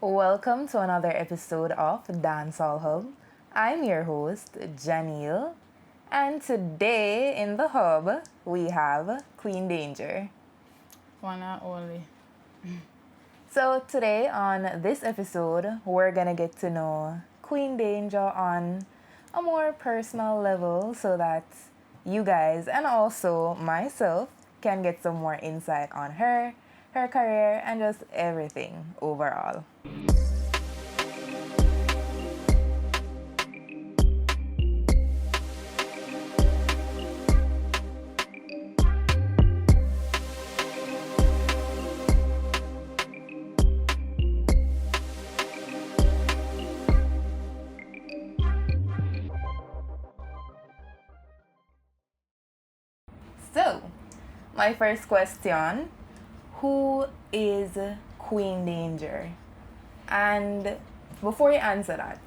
Welcome to another episode of Dancehall Hub. I'm your host, Janeil, and today in the hub we have Queen Danger. One and only. So today on this episode, we're gonna get to know Queen Danger on a more personal level so that you guys and also myself can get some more insight on her career, and just everything overall. So, my first question, who is Queen Danger? And before you answer that,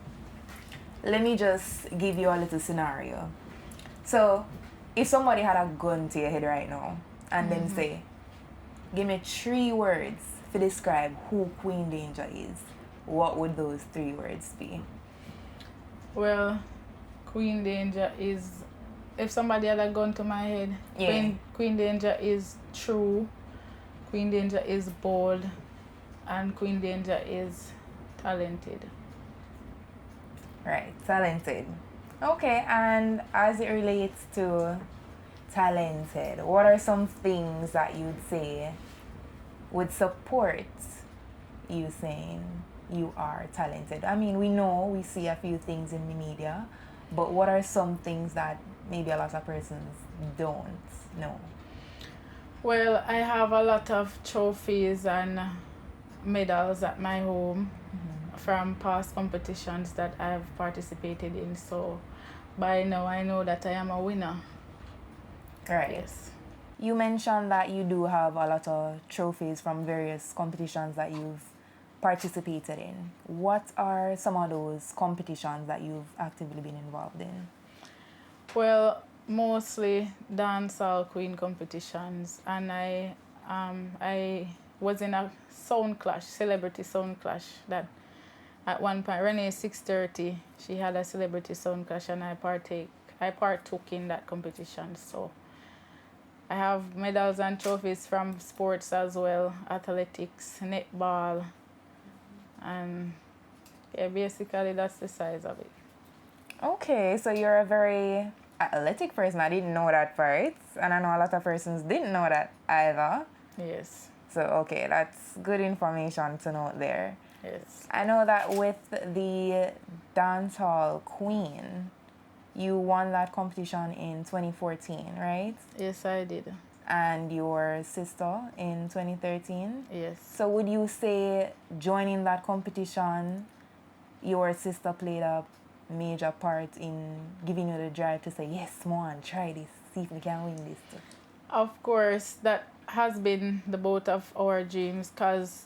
let me just give you a little scenario. So, if somebody had a gun to your head right now and then say, give me 3 words to describe who Queen Danger is, what would those 3 words be? Well, Queen Danger is, if somebody had a gun to my head, Yeah. Queen Danger is true, Queen Danger is bold, and Queen Danger is talented. Right, talented. Okay, and as it relates to talented, what are some things that you'd say would support you saying you are talented? I mean, we see a few things in the media, but what are some things that maybe a lot of persons don't know? Well, I have a lot of trophies and medals at my home from past competitions that I've participated in. So by now I know that I am a winner. Right. Yes. You mentioned that you do have a lot of trophies from various competitions that you've participated in. What are some of those competitions that you've actively been involved in? Well, mostly dancehall queen competitions, and I was in a sound clash, celebrity sound clash. That at one point, Renee 630, she had a celebrity sound clash, and I partook in that competition. So I have medals and trophies from sports as well, athletics, netball, and yeah, basically that's the size of it. Okay, so you're a very athletic person. I didn't know that part, and I know a lot of persons didn't know that either. Yes. So, okay, that's good information to note there. Yes. I know that with the Dancehall Queen, you won that competition in 2014, right? Yes, I did. And your sister in 2013. Yes. So would you say joining that competition, your sister played a major part in giving you the drive to say, yes, Moan, try this, see if we can win this too? Of course, that has been the both of our dreams, because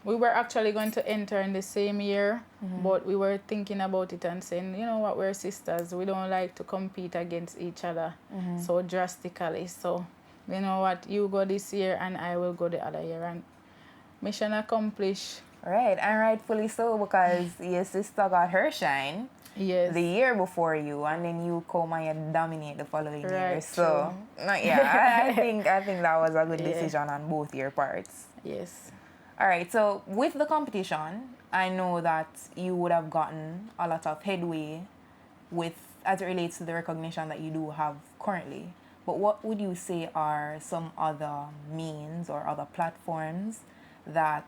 we were actually going to enter in the same year, but we were thinking about it and saying, you know what, we're sisters. We don't like to compete against each other so drastically. So, you know what, you go this year and I will go the other year. And mission accomplished. Right, and rightfully so, because your sister got her shine Yes. the year before you, and then you come and you dominate the following year. Right, So, yeah, I think that was a good decision on both your parts. Yes. All right, so with the competition, I know that you would have gotten a lot of headway with as it relates to the recognition that you do have currently. But what would you say are some other means or other platforms that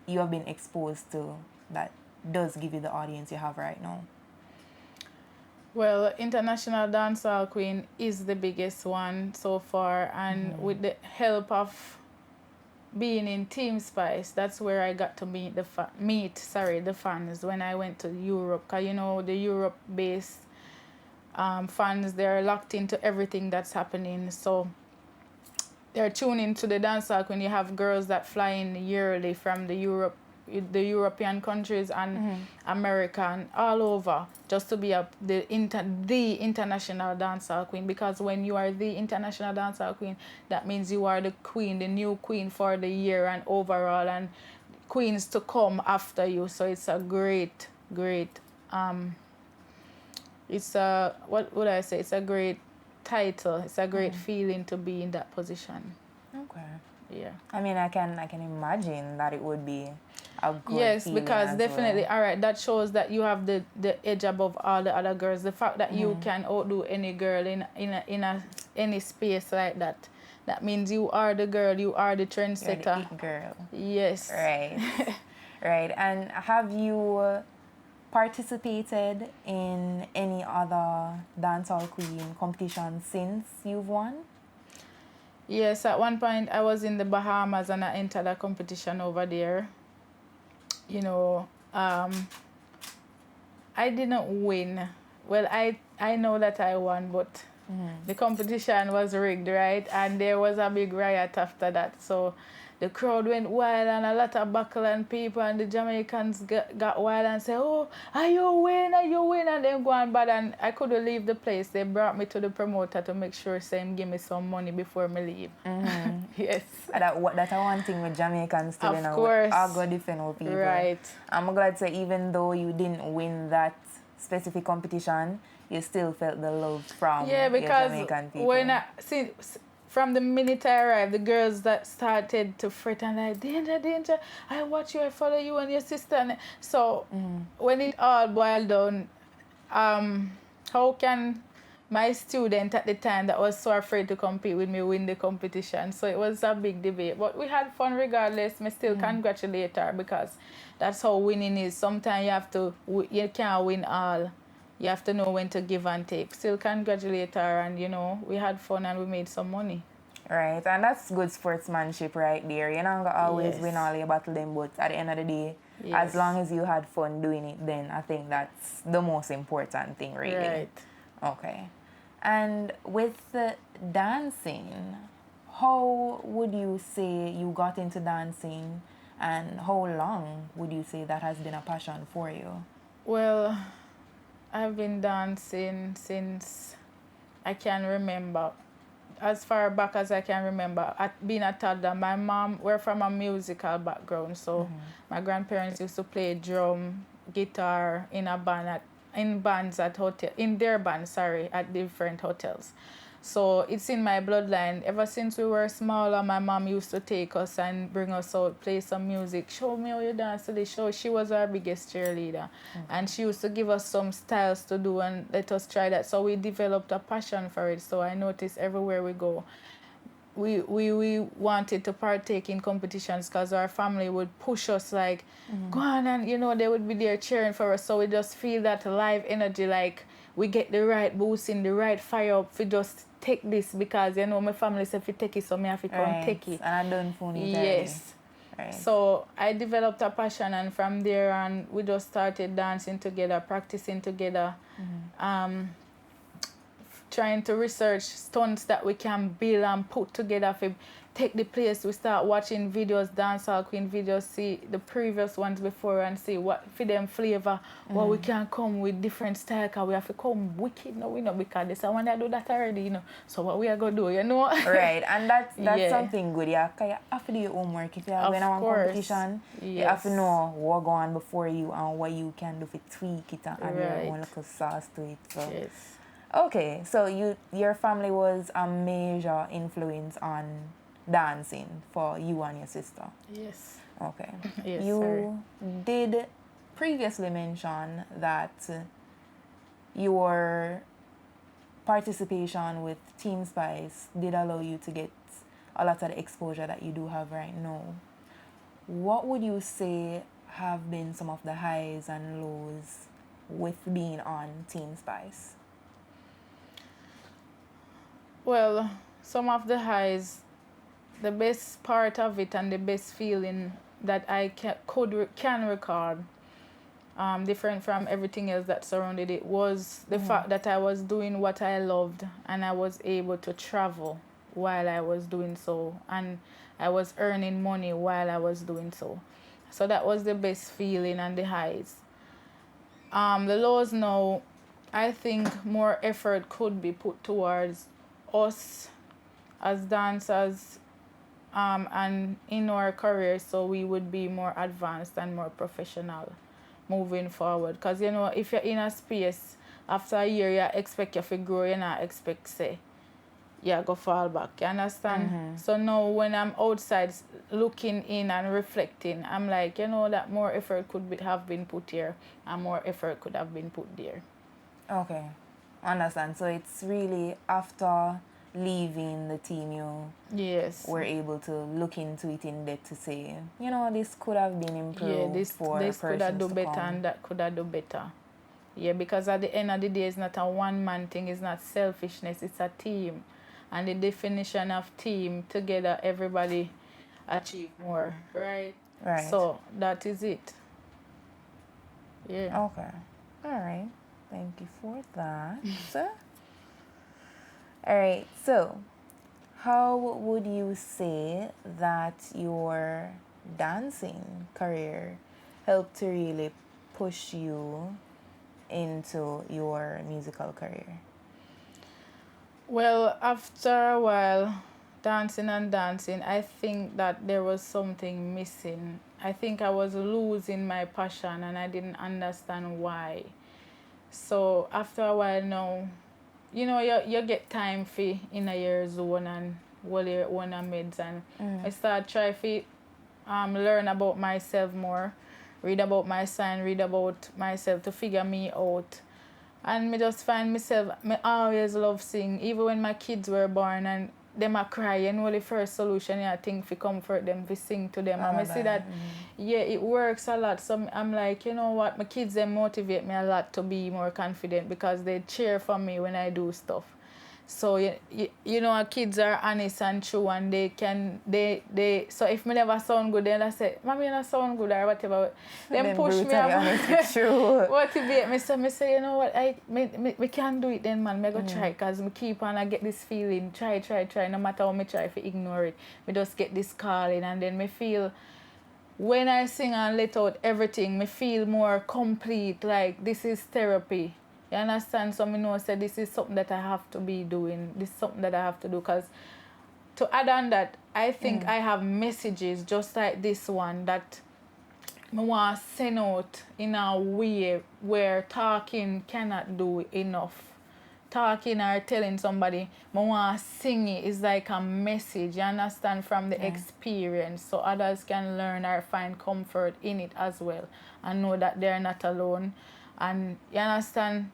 you have been exposed to that does give you the audience you have right now? Well, International Dancehall Queen is the biggest one so far, and with the help of being in Team Spice, that's where I got to meet the fans when I went to Europe. Cause you know the Europe-based fans, they're locked into everything that's happening. So they're tuning to the dancehall when you have girls that fly in yearly from the European countries and America and all over, just to be the international dancehall queen. Because when you are the international dancehall queen, that means you are the queen, the new queen for the year and overall, and queens to come after you. So it's a great it's a, what would I say? It's a great title. It's a great feeling to be in that position. Okay. Yeah. I mean, I can imagine that it would be a good Yes, feeling because as definitely, well. all right, that shows that you have the edge above all the other girls. The fact that you can outdo any girl in any space like that, that means you are the girl, you are the You're trendsetter. the it girl. Yes. Right. Right. And have you participated in any other dancehall queen competition since you've won? Yes, at one point I was in the Bahamas and I entered a competition over there. You know, I didn't win. Well, I know that I won, but the competition was rigged, right? And there was a big riot after that. So the crowd went wild and a lot of Bacalan people and the Jamaicans got wild and said, oh, are you win? And then go on bad. And I couldn't leave the place. They brought me to the promoter to make sure same give me some money before me leave. Yes. That's one thing with Jamaicans still, Of course. I'll go defend our people. Right. I'm glad to say even though you didn't win that specific competition, you still felt the love from your Jamaican people. When from the minute I arrived, the girls that started to fret and like, danger, I watch you, I follow you and your sister. And so when it all boiled down, how can my student at the time that was so afraid to compete with me win the competition? So it was a big debate. But we had fun regardless. I still congratulate her because that's how winning is. Sometimes you can't win all. You have to know when to give and take. Still congratulate her, and we had fun and we made some money. Right, and that's good sportsmanship right there. You're not gonna always win all your battle them, but at the end of the day, as long as you had fun doing it, then I think that's the most important thing, really. Right. Okay. And with dancing, how would you say you got into dancing, and how long would you say that has been a passion for you? Well, I've been dancing since I can remember. As far back as I can remember, being a toddler, my mom, we're from a musical background, so my grandparents used to play drum, guitar in their bands, at different hotels. So it's in my bloodline. Ever since we were smaller, my mom used to take us and bring us out, play some music, show me how you dance to the show. She was our biggest cheerleader. And she used to give us some styles to do and let us try that. So we developed a passion for it. So I noticed everywhere we go, we wanted to partake in competitions because our family would push us like, go on, and they would be there cheering for us. So we just feel that live energy, like we get the right boost in, the right fire up for just take this, because my family said if you take it, so me have to come take it. And I don't phone it. Yes. Right. So I developed a passion, and from there on we just started dancing together, practicing together, trying to research stunts that we can build and put together for take the place. We start watching videos, dancehall queen videos, see the previous ones before and see what for them flavor, what we can come with different style, because we have to come wicked, because they say I want to do that already, so what we are going to do, Right, and that's something good, because you have to do your homework. If you're going on competition, you have to know what going on before you and what you can do to tweak it and add your own little sauce to it. So. Yes. Okay, so your family was a major influence on dancing for you and your sister. Yes. Okay. Yes, you did previously mention that your participation with Team Spice did allow you to get a lot of the exposure that you do have right now. What would you say have been some of the highs and lows with being on Team Spice? Well, some of the highs, the best part of it and the best feeling that I can record, different from everything else that surrounded it, was the fact that I was doing what I loved and I was able to travel while I was doing so, and I was earning money while I was doing so. So that was the best feeling and the highs. The lows now, I think more effort could be put towards us as dancers and in our career, so we would be more advanced and more professional moving forward. Because, you know, if you're in a space, after a year, you expect you to grow, you not expect, say, you go fall back. You understand? So now when I'm outside looking in and reflecting, I'm like, you know, that more effort have been put here and more effort could have been put there. Okay. Understand. So it's really after leaving the team you were able to look into it in depth to say, you know, this could have been improved this could have do better and that could have do better. Yeah, because at the end of the day, it's not a one-man thing, it's not selfishness, it's a team. And the definition of team, together everybody achieve more, right? Right. So that is it. Yeah. Okay. All right. Thank you for that. All right. So, how would you say that your dancing career helped to really push you into your musical career? Well, after a while, dancing, I think that there was something missing. I think I was losing my passion and I didn't understand why. So after a while now, you know, you get time for in a your zone and while your own meds, and I start try to learn about myself more, read about my sign, read about myself to figure me out. And me just find myself, me always love sing, even when my kids were born and them a cry, you know, the first solution I think to comfort them, to sing to them. And I see that, yeah, it works a lot. So I'm like, you know what, my kids, they motivate me a lot to be more confident because they cheer for me when I do stuff. So, you know, our kids are honest and true, and they so if me never sound good, then I say, Mommy, you don't sound good or whatever. Then push me honest, true. motivate me. So I say, you know what, we can do it then, man. I go try, because I keep on, I get this feeling, try. No matter how I try to ignore it, I just get this calling, and then me feel, when I sing and let out everything, me feel more complete, like this is therapy. You understand? So I know say this is something that I have to be doing. This is something that I have to do, because to add on that, I think I have messages just like this one that I want to send out in a way where talking cannot do enough. Talking or telling somebody, I want to sing it is like a message, you understand, from the experience, so others can learn or find comfort in it as well and know that they're not alone. And you understand,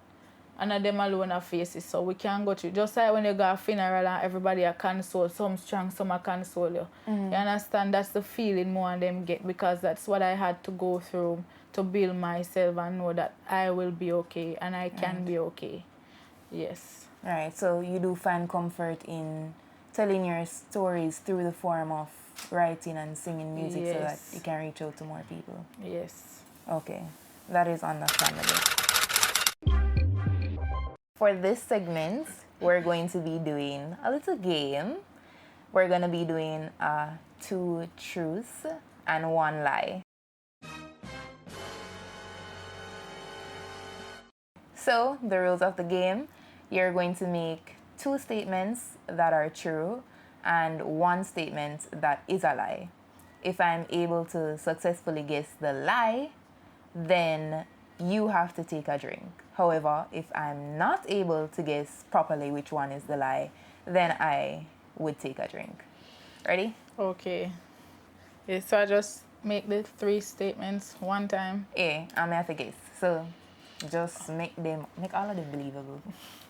and not them alone are faces, so we can go through. Just like when you go to a funeral and everybody are console, some strong, some are console you. You understand? That's the feeling more of them get, because that's what I had to go through to build myself and know that I will be okay and I can be okay. Yes. Right. So you do find comfort in telling your stories through the form of writing and singing music so that you can reach out to more people. Yes. Okay. That is understandable. For this segment, we're going to be doing a little game. We're going to be doing 2 truths and 1 lie. So, the rules of the game, you're going to make 2 statements that are true and 1 statement that is a lie. If I'm able to successfully guess the lie, then you have to take a drink. However, if I'm not able to guess properly which one is the lie, then I would take a drink. Ready? Okay. Yeah, so I just make the 3 statements one time. Yeah, I'm have to guess. So just make all of them believable.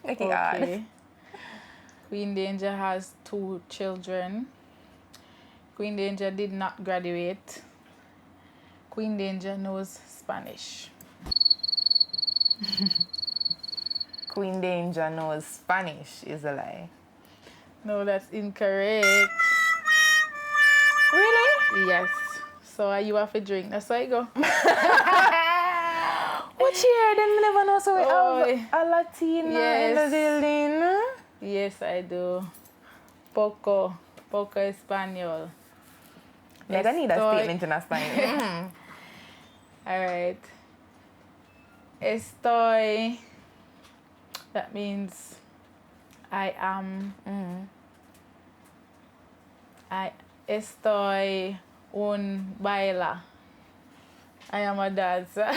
Make it Okay. hard. Queen Danger has 2 children. Queen Danger did not graduate. Queen Danger knows Spanish. Queen Danger knows Spanish is a lie. No, that's incorrect. Really? Yes. So you have a drink. That's how you go. What year? Then we never know. So we have a Latina in the building. Yes, I do. Poco Espanol. You're gonna need a statement in Spanish. All right. Estoy. That means I am. estoy un baila. I am a dancer.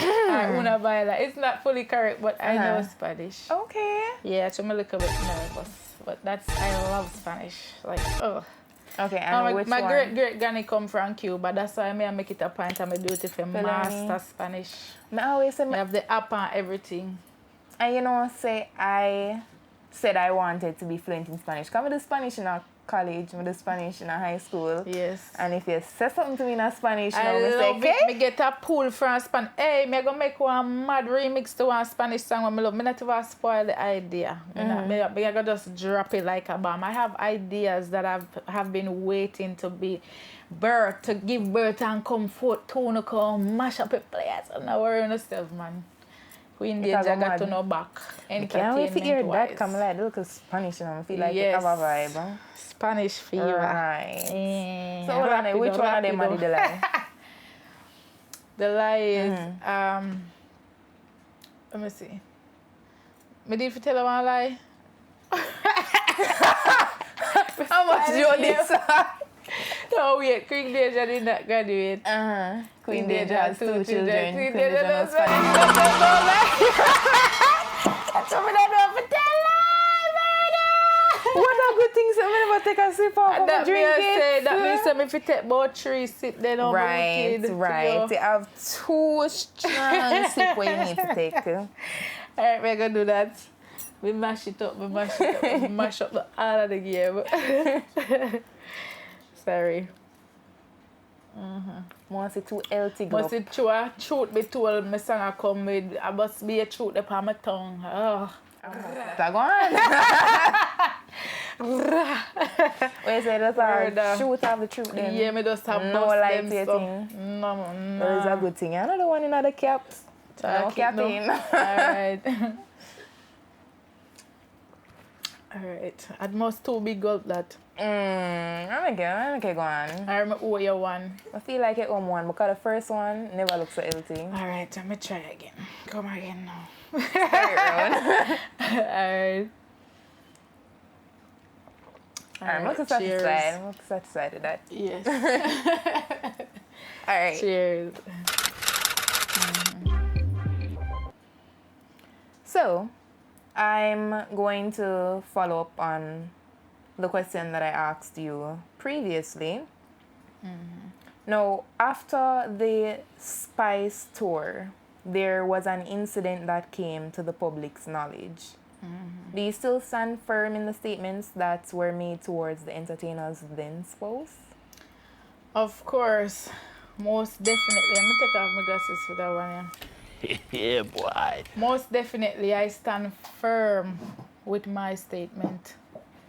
Una baila. It's not fully correct, but I know Spanish. Okay. Yeah, I'm a little bit nervous, but I love Spanish. Like, oh. Okay, and which my one? great granny come from Cuba. That's why I make it a point of my duty for master Spanish. I always say I have the app and everything. And you know, I said I wanted to be fluent in Spanish. Because I do Spanish in college, I do Spanish in high school. Yes. And if you say something to me in Spanish, I love it. Me get a pull from Spanish. Hey, me gonna make one mad remix to one Spanish song when I love. Me not even spoil the idea. Me gonna just drop it like a bomb. I have ideas that have been waiting to be birth, to give birth and come forth, to come mash up a place. I'm not worrying yourself, man. Queen Danger got to know back. I can't wait to hear that come like look at Spanish, you know. I feel like it have a vibe. Spanish fever. Right. So which one of them are the lie? The lie is let me see. Me did you tell her one lie? How much do you this? No, wait, Queen Danger did not graduate. Queen Danger has 2 children. Queen Danger knows Spanish. That's what I don't for tell lie, what a good thing, so I never take a sip of a drink it. That means that if you take about 3 sips, then I'm wicked. Right. You have 2 strong sips what you need to take. Alright, we're going to do that. We mash it up, we mash up the all of the game. Sorry. Must it too healthy. Must it true? Truth be told, my song I come with. I must be a truth upon my tongue. Oh. Go on. Wait, say that's a truth of the truth then. Yeah, me just have no light to your thing. thing. No. That is a good thing. Another one in the caps. No capping. Alright. Alright. At most 2 big gulp that. I'm okay, go on. I owe you one. I feel like I owe one because the first one never looks so healthy. Alright, let me try again. Come again now. Alright. I'm not satisfied. I'm not satisfied with that. Yes. Alright. Cheers. So, I'm going to follow up on the question that I asked you previously. Now, after the Spice tour, there was an incident that came to the public's knowledge. Do you still stand firm in the statements that were made towards the entertainer's then spouse? Of course. Most definitely. Let me take off my glasses for that one. Yeah, boy. Most definitely, I stand firm with my statement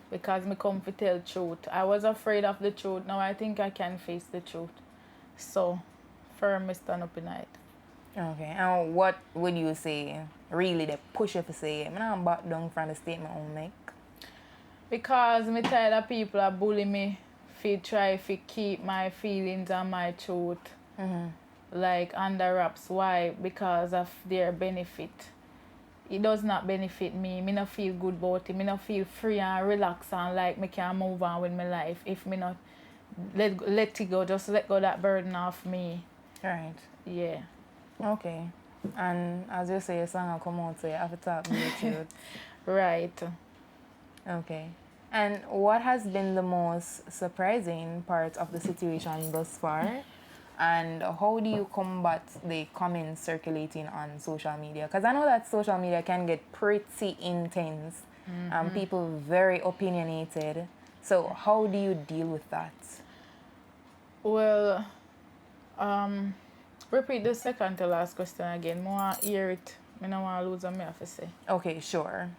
because me come to tell truth. I was afraid of the truth. Now I think I can face the truth. So, firm, me stand up in it. Okay, and what would you say really the push you to say? I'm not back down from the statement I make. Because me tired of people are bullying me to try to keep my feelings and my truth like under wraps. Why? Because of their benefit. It does not benefit me. Me not feel good about it. Me not feel free and relaxed and like me can move on with my life if me not let it go. Just let go that burden off me. Right. Yeah. Okay. And as you say, your song will come out, so you have to talk with the truth. Right. Okay. And what has been the most surprising part of the situation thus far? And how do you combat the comments circulating on social media? Because I know that social media can get pretty intense and people very opinionated. So how do you deal with that? Well, repeat the second to last question again. I want to hear it. I don't want to lose what I have to say. Okay, sure.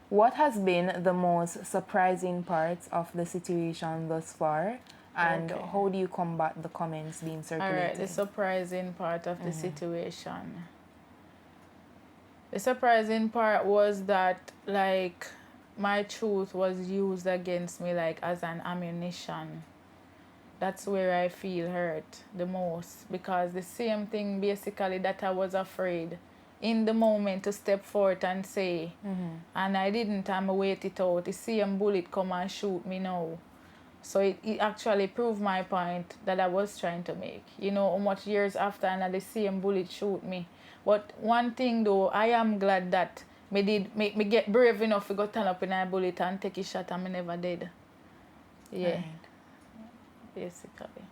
What has been the most surprising part of the situation thus far? And how do you combat the comments being circulated? Alright, the surprising part of the situation. The surprising part was that, like, my truth was used against me, like, as an ammunition. That's where I feel hurt the most. Because the same thing, basically, that I was afraid in the moment to step forth and say, and I didn't, and I wait it out. The same bullet come and shoot me now. So it actually proved my point that I was trying to make. You know, how much years after and the same bullet shoot me. But one thing though, I am glad that me get brave enough to go turn up in a bullet and take a shot and me never did. Yeah. Right. Basically.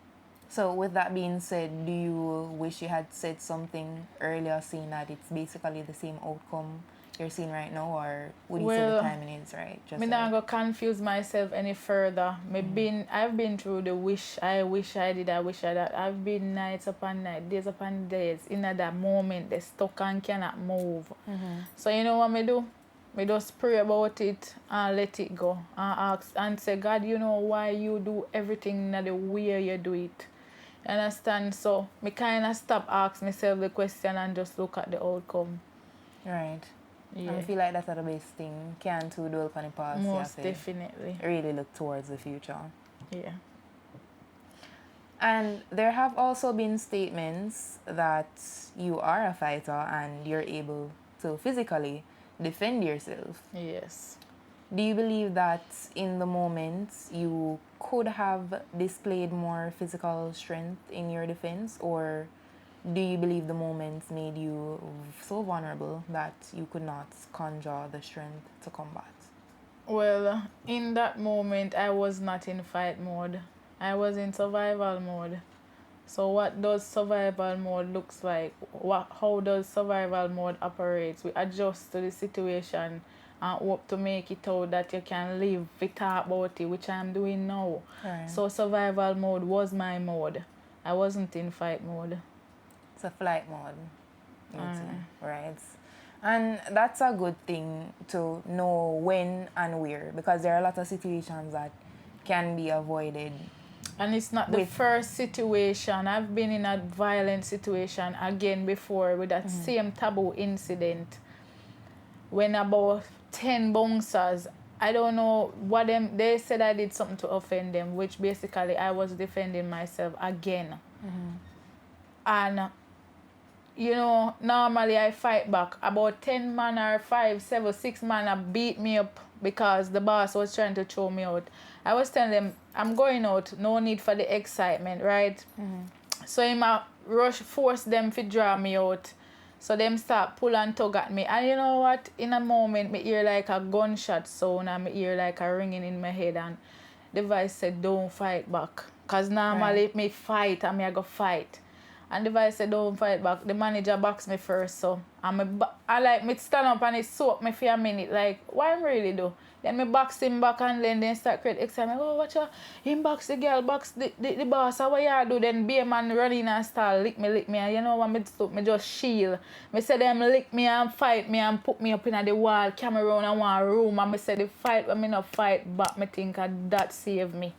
So with that being said, do you wish you had said something earlier, seeing that it's basically the same outcome you're seeing right now, or would you say the timing is right? Just me not go confuse myself any further. I've been through the wish I did, I wish I that. I've been nights upon nights, days upon days, in that moment they stuck and cannot move. So you know what me do? Me just pray about it and let it go and ask and say, God, you know why you do everything in the way you do it. Understand? So me kind of stop asking myself the question and just look at the outcome. Right. Yeah. And I feel like that's the best thing. Can't too dwell upon the past. Most definitely. Really look towards the future. Yeah. And there have also been statements that you are a fighter and you're able to physically defend yourself. Yes. Do you believe that in the moment you could have displayed more physical strength in your defense, or do you believe the moments made you so vulnerable that you could not conjure the strength to combat? Well, in that moment, I was not in fight mode. I was in survival mode. So what does survival mode looks like? How does survival mode operates? We adjust to the situation and hope to make it out that you can live, we talk about it, which I'm doing now. Right. So survival mode was my mode. I wasn't in fight mode. It's a flight mode. Right. And that's a good thing to know when and where, because there are a lot of situations that can be avoided. And it's not the first situation. I've been in a violent situation again before with that same taboo incident. When about 10 bouncers, I don't know what they said I did something to offend them, which basically I was defending myself again. And you know, normally I fight back. About 10 man or 5, 7, 6 man beat me up because the boss was trying to throw me out. I was telling them, I'm going out, no need for the excitement, right? So he rush, force them to draw me out. So them start pull and tug at me. And you know what? In a moment, me hear like a gunshot sound and me hear like a ringing in my head. And the voice said, don't fight back. Because normally me fight and I go fight. And the voice said, don't fight back. The manager boxed me first, so I like me stand up and it soak me for a minute. Like, why I'm really do? Then me box him back and then start create excitement. Oh, watch out. Him box the girl, box the boss. How what you do? Then be a man running and start lick me. And you know what me do? Me just shield. Me say them lick me and fight me and put me up in the wall, camera around and one room. And me say the fight when me not fight back, me think that saved me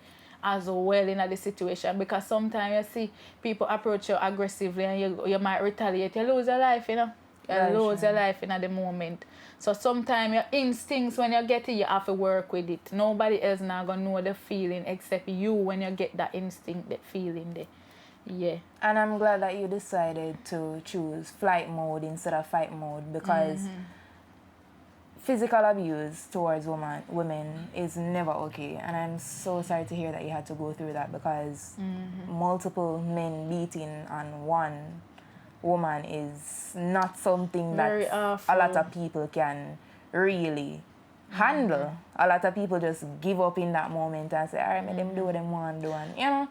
as well in the situation, because sometimes you see people approach you aggressively and you might retaliate. You lose your life, you know. You lose your life in the moment. So sometimes your instincts, when you get it, you have to work with it. Nobody else not gonna know the feeling except you when you get that instinct, that feeling there. Yeah. And I'm glad that you decided to choose flight mode instead of fight mode, because physical abuse towards women is never okay. And I'm so sorry to hear that you had to go through that, because multiple men beating on one woman is not something that a lot of people can really handle. A lot of people just give up in that moment and say, all right, make them do what they want to do. And, you know,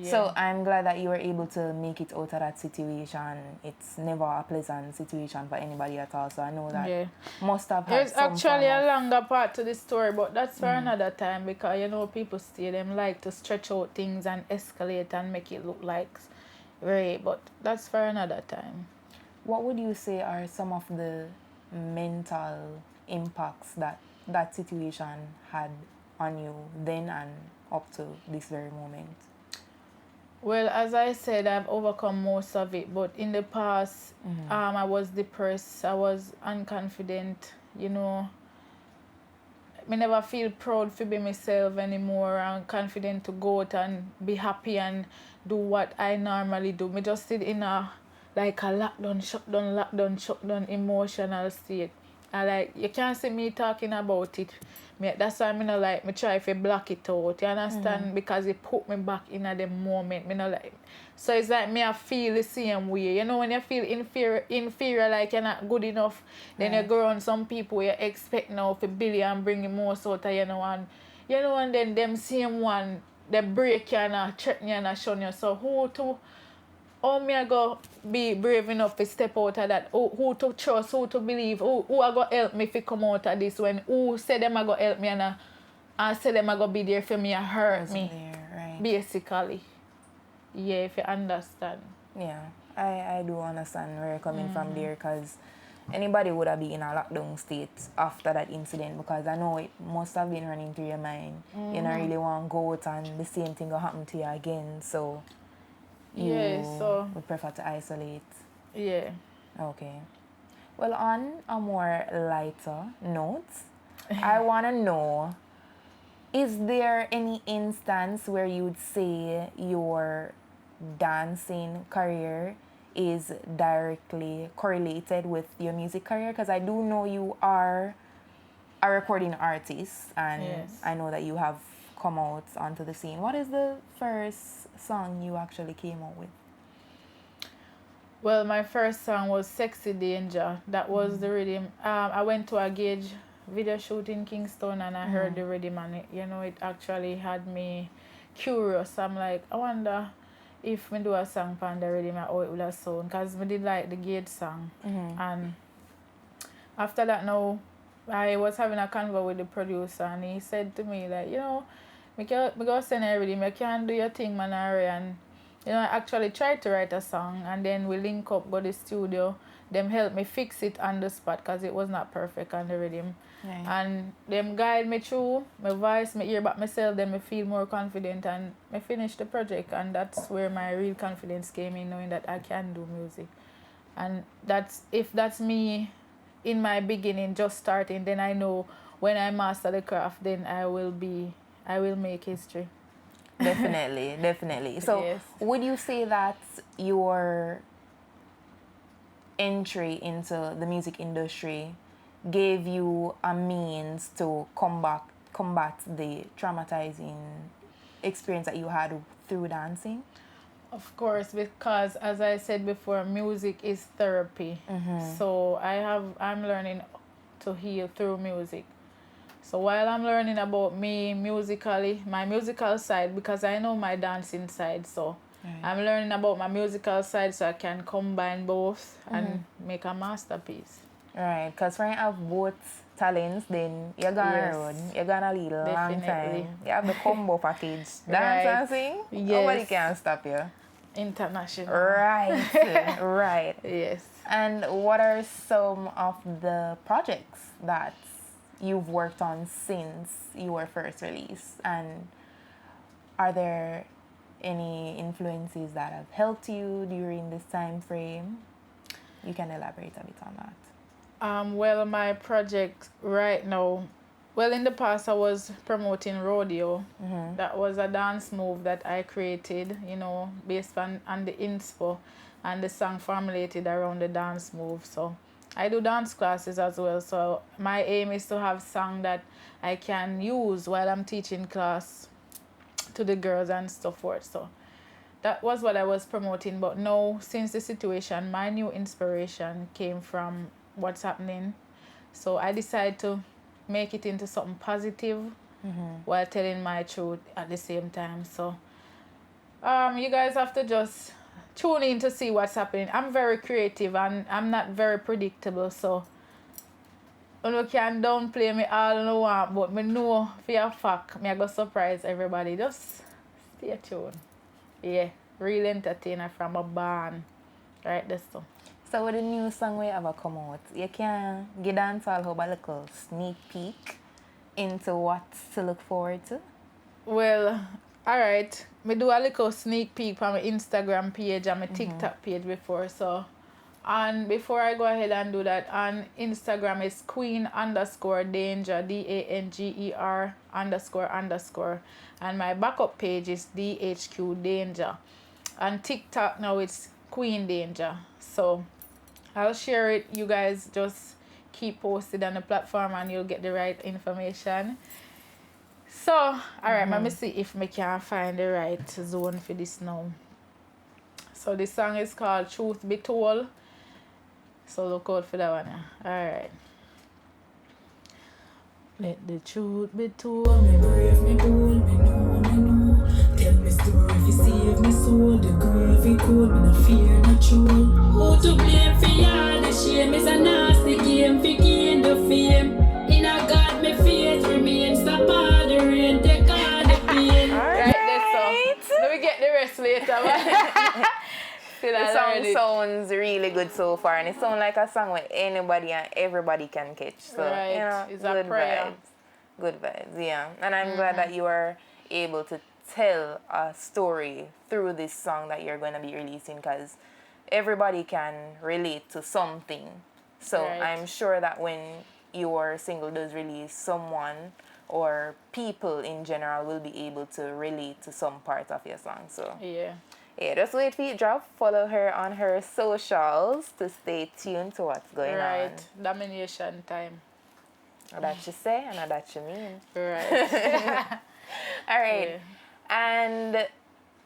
so I'm glad that you were able to make it out of that situation. It's never a pleasant situation for anybody at all. So I know that must have had There's actually a longer part to the story, but that's for another time, because, you know, people still them like to stretch out things and escalate and make it look like rape, but that's for another time. What would you say are some of the mental impacts that that situation had on you then and up to this very moment? Well, as I said, I've overcome most of it, but in the past, I was depressed, I was unconfident, you know. I never feel proud to be myself anymore and confident to go out and be happy and do what I normally do. I just sit in a like a lockdown, shut down emotional state. And like you can't see me talking about it. That's why I not like me try to block it out. You understand? Because it put me back in at the moment. Me not like. So it's like me I feel the same way. You know when you feel inferior like you're not good enough, then you go around some people you expect now for Billy and bring the most out of and then them same one they break you and threaten you and shun you. So how me I go be brave enough to step out of that? Who to trust, who to believe, who I go help me to come out of this when who said them I go help me and say them I go be there for me and hurt me. Right. Basically. Yeah, if you understand. Yeah, I do understand where you're coming from there, because anybody would have been in a lockdown state after that incident, because I know it must have been running through your mind. You don't really want to go out and the same thing will happen to you again, so you would prefer to isolate. Yeah. Okay. Well, on a more lighter note, I want to know, is there any instance where you'd say your dancing career is directly correlated with your music career? Because I do know you are a recording artist, and I know that you have come out onto the scene. What is the first song you actually came out with? Well, my first song was Sexy Danger. That was the rhythm. I went to a Gauge video shoot in Kingston and I heard the rhythm, and it actually had me curious. I'm like, I wonder if me do a song on the rhythm, how it would have sound, because me did like the Gauge song. And after that now, I was having a convo with the producer and he said to me like, me go send a rhythm, you can do your thing, man, Ari. And I actually tried to write a song, and then we link up, go to the studio. Them help me fix it on the spot because it was not perfect on the rhythm. Right. And them guide me through my voice, me hear about myself, then me feel more confident, and me finish the project. And that's where my real confidence came in, knowing that I can do music. And if that's me in my beginning, just starting, then I know when I master the craft, then I will make history. Definitely. So Yes. would you say that your entry into the music industry gave you a means to combat the traumatizing experience that you had through dancing? Of course, because as I said before, music is therapy. So I'm learning to heal through music. So while I'm learning about me musically, my musical side, because I know my dancing side, so I'm learning about my musical side so I can combine both and make a masterpiece. Right, because when you have both talents, then you're gonna run. You're gonna lead a long time. You have the combo package. Dance and sing, nobody can stop you. International. Right, right. Yes. And what are some of the projects that you've worked on since you were first released? And are there any influences that have helped you during this time frame? You can elaborate a bit on that. Well, my project right now, in the past I was promoting rodeo. That was a dance move that I created, based on the inspo, and the song formulated around the dance move. So I do dance classes as well. So my aim is to have song that I can use while I'm teaching class to the girls and so forth. So that was what I was promoting. But now, since the situation, my new inspiration came from what's happening. So I decided to make it into something positive while telling my truth at the same time. So you guys have to just tune in to see what's happening. I'm very creative and I'm not very predictable, so you can downplay me all you want, but me know for a fact me I go surprise everybody. Just stay tuned. Yeah, real entertainer from a barn. Right, that's so. So with the new song we ever come out, you can give Dancehall Hub a little sneak peek into what to look forward to? Well, alright. Me do a little sneak peek from my Instagram page and my TikTok page before. So, and before I go ahead and do that, on Instagram is queen_danger, DANGER__. And my backup page is DHQ Danger. On TikTok now it's Queen Danger. So I'll share it. You guys just keep posted on the platform and you'll get the right information. So, alright, let me see if I can find the right zone for this now. So this song is called Truth Be Told. So look out for that one. Alright. Let the truth be told. Me brave, me bold, me know. Tell me story if you save me soul. The gravy cold, me no fear no troll. Who to blame for all the shame? It's a nasty game for gain the fame. In a God, me faith remain. Stop all the rain, take all the pain. Right there, so let me get the rest later. The song sounds really good so far, and it sounds like a song where anybody and everybody can catch. So, right. you know, It's good a prayer. vibes. Good vibes, yeah. And I'm glad that you are able to tell a story through this song that you're going to be releasing, because everybody can relate to something. So Right. I'm sure that when your single does release, someone or people in general will be able to relate to some part of your song. So Yeah, just wait for it drop. Follow her on her socials to stay tuned to what's going on. right. Domination time. That you say and that you mean. Right. All right. Yeah. And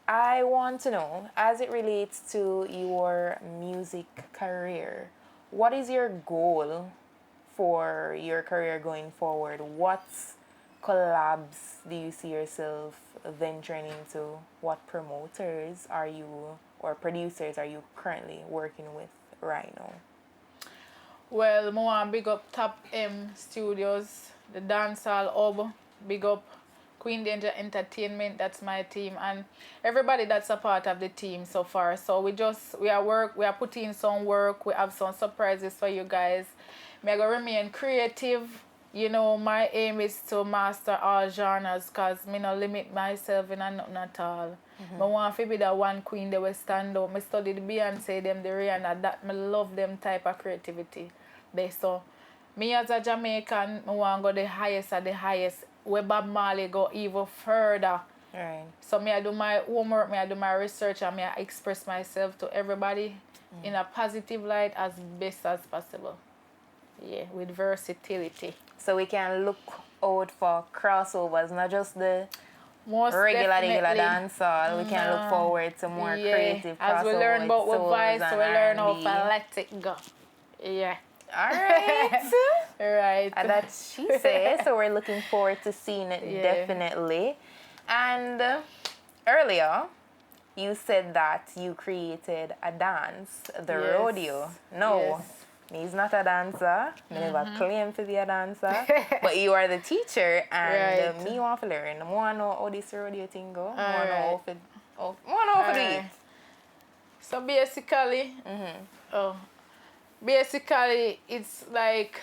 I want to know, as it relates to your music career, what is your goal for your career going forward? What collabs do you see yourself venturing into? What promoters are you or producers are you currently working with right now? Well, I want to big up Top M Studios, the Dancehall Hub, big up Queen Danger Entertainment, that's my team, and everybody that's a part of the team so far. So we are putting some work, we have some surprises for you guys. Me go remain creative. You know, my aim is to master all genres, because me no limit myself in a nothing at all. I want to be the one queen that will stand out. I studied Beyonce, them, the Rihanna, that I love them type of creativity. So, me as a Jamaican, I want to go the highest of the highest. Where Bob Marley go even further. Right. So me I do my homework, me I do my research, and me I express myself to everybody in a positive light as best as possible. Yeah, with versatility. So we can look out for crossovers, not just the Most regular definitely. dancehall. We can look forward to more creative crossovers. As we learn about what voice, we learn how to let it go. Yeah. All right. Right. And that she says. So we're looking forward to seeing it, definitely. And earlier, you said that you created a dance, the rodeo. No, he's not a dancer. I never claim to be a dancer. But you are the teacher, and me want to learn. I want to know how this rodeo thing go. I want to know how to do it. So basically, basically it's like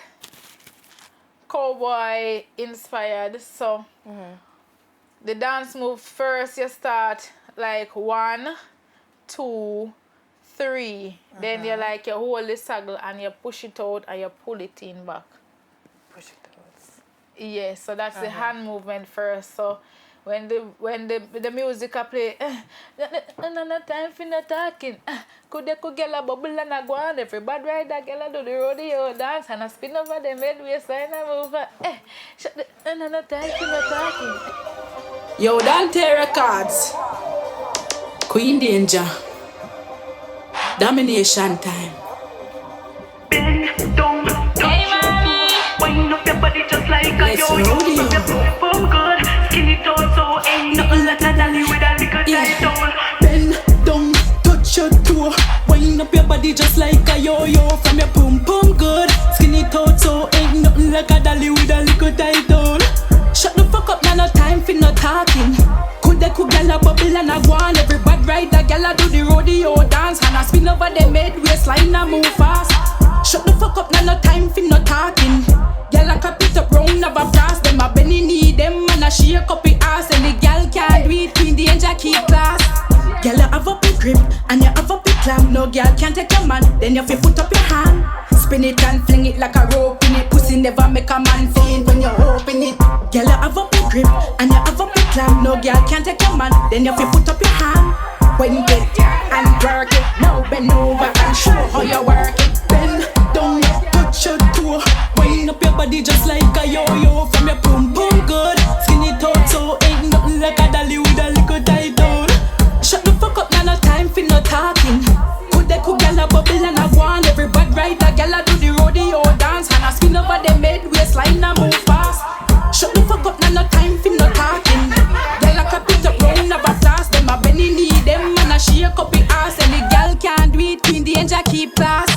cowboy inspired. So the dance move, first you start like 1, 2, 3. Then you like you hold the saddle and you push it out and you pull it in back. Push it out. Yeah, so that's the hand movement first. So when the music a play, no time for no talking. Could get a bubble and a go on. Everybody ride that girl do the rodeo dance and a spin over the midway side and move. No time for no talking. Yo, Dante Records. Queen Danger. Domination time. Bend down, touch your toe. Wind up your body just like a yo-yo. Put your boom good, skinny toe, so ain't nothing like a dolly with a little tight down. Bend down, touch your toe. Wind up your body just like a yo-yo. From your pum pum good, skinny toe, so ain't nothing like a dolly with a little tight down. Shut the fuck up, now no time for no talking. Could gyal a bubble and a go on. Everybody ride that gyal a do the rodeo dance and a spin over the mid waistline and move fast. Shut the fuck up, now no time for no talking. Gyal a clap it up round of a brass. Them a benny knee, them and a shake up the ass. And the gyal can't do it, Queen Danger keep class. Gyal you have up a grip and you have up a clamp. No gyal can take your man, then you fi put up your hand. Spin it and fling it like a rope in it. Pussy never make a man faint when you open it. Gyal you have up a grip and you have up a clamp. No gyal can take your man, then you fi put up your hand. When you get and work it, no bend over and show how you work it. Bend down, touch your toe, wind up your body just like a yo-yo. From your pum pum good, skinny toe so ain't nothing like a dolly with a little tight down. Shut the fuck up, now no time for no talking. Could gyal a bubble and a go on. Everybody right, a gyal a do the rodeo dance and a spin over them head waistline and move fast. Shut the fuck up, now no time for no talking. Gyal a cap it up round a toss. Them a benny knee, them and a shake up the ass. And the gyal can't do it, Queen Danger keep class.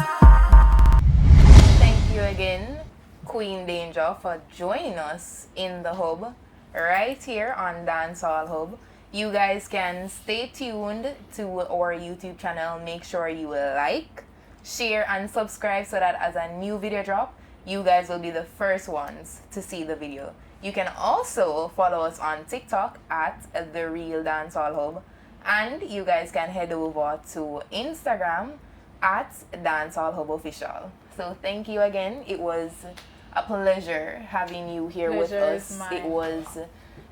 Thank you again, Queen Danger, for joining us in the hub right here on Dancehall Hub. You guys can stay tuned to our YouTube channel. Make sure you like, share, and subscribe so that as a new video drop, you guys will be the first ones to see the video. You can also follow us on TikTok at The Real Dancehall Hub. And you guys can head over to Instagram at Dancehall Hub Official. So thank you again. It was a pleasure having you here with us. It was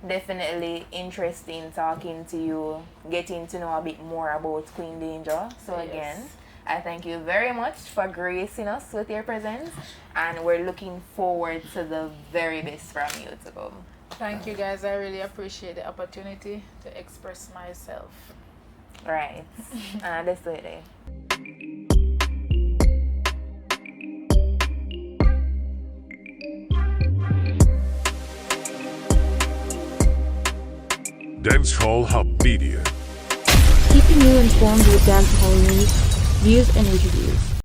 definitely interesting talking to you, getting to know a bit more about Queen Danger. So again, I thank you very much for gracing us with your presence, and we're looking forward to the very best from you to come. Thank you guys. I really appreciate the opportunity to express myself. Right. That's it. Dancehall Hub Media. Keeping you informed with dancehall news, views, and interviews.